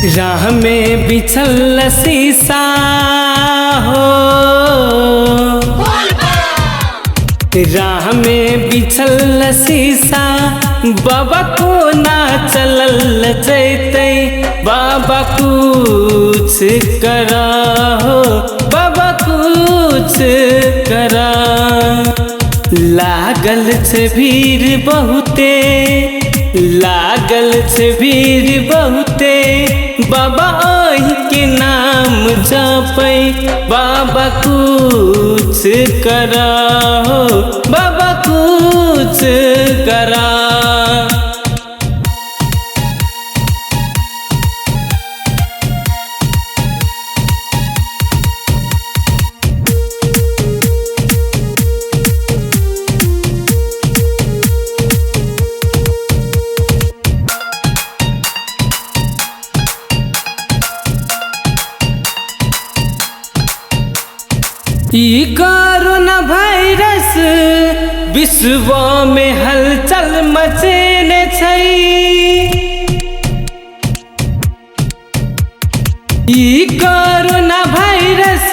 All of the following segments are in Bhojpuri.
राह में बिछल शीशा हो, राह में बिछल शीशा बाबा को ना चलल जैते। बाबा कुछ करा हो, बाबा कुछ करा। लागल छे भीड़ बहुते, लागल छे भीड़ बहुते, बाबा आहि के नाम जपै। बाबा कुछ करा हो, बाबा कुछ करा। ई कोरोना वायरस विश्व में हलचल मचेने छै। ई कोरोना वायरस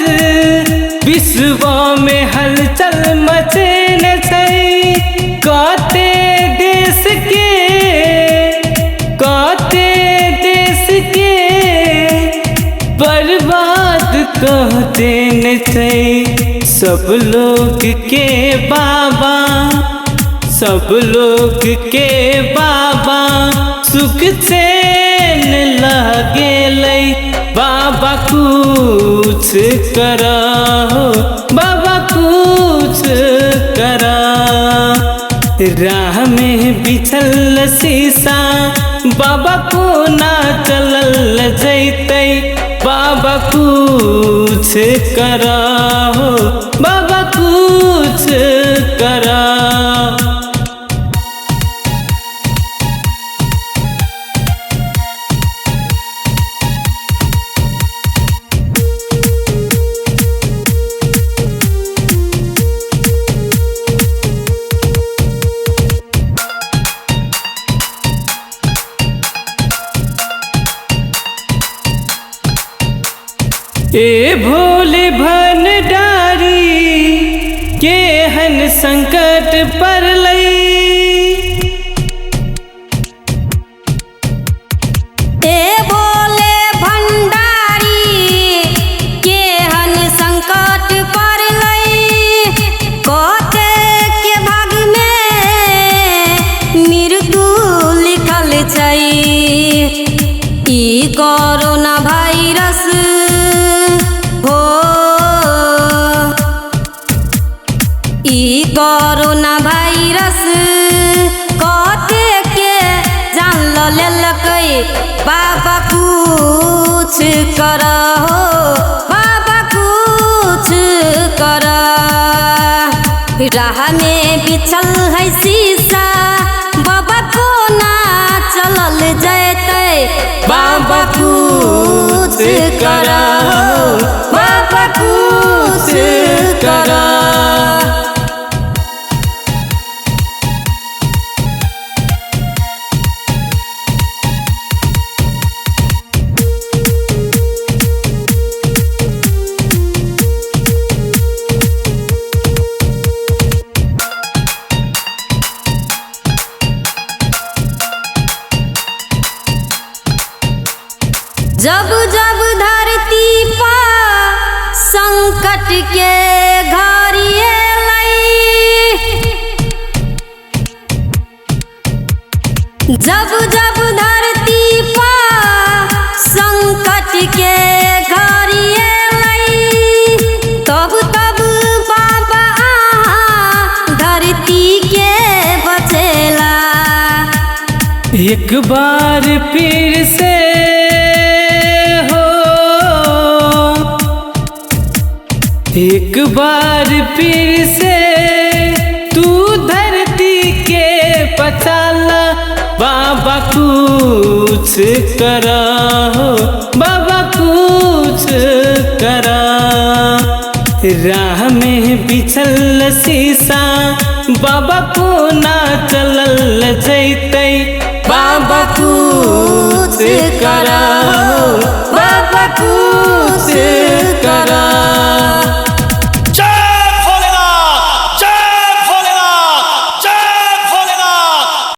विश्व में हलचल मचेने छै। कते देश के बर्बाद कहते न छै। सब लोग के बाबा, सब लोग के बाबा सुख चैन लगेलै। बाबा कुछ करा हो, बाबा कुछ करा। राह में बिछल शीशा बाबा को ना चलल जैते। बाबा कुछ करा हो, बाबा कुछ करा। ए भोले भंडारी केहन संकट पड़लै। ए भोले भंडारी केहन संकट पड़लै। कते के भाग में मृत्यु लिखल छै। ई कोरोना वायरस ई कोरोना वायरस कते के जान लेलकै। बाबा कुछ करा हो, बाबा कुछ करा। राह में बिछल है शीशा बाबा को ना चलल जैते। बाबा कुछ करा हो, बाबा कुछ करा। जब जब धरती पर संकट के घड़ी अलै। जब जब धरती पर संकट के घड़ी अलै। तब तब बाबा धरती के बचेला। एक बार फिर से एक बार फिर से तू धरती के बचाला। बाबा कुछ करा हो, बाबा कुछ करा। राह में बिछल शीशा बाबा को ना चलल जैते। बाबा कुछ करा।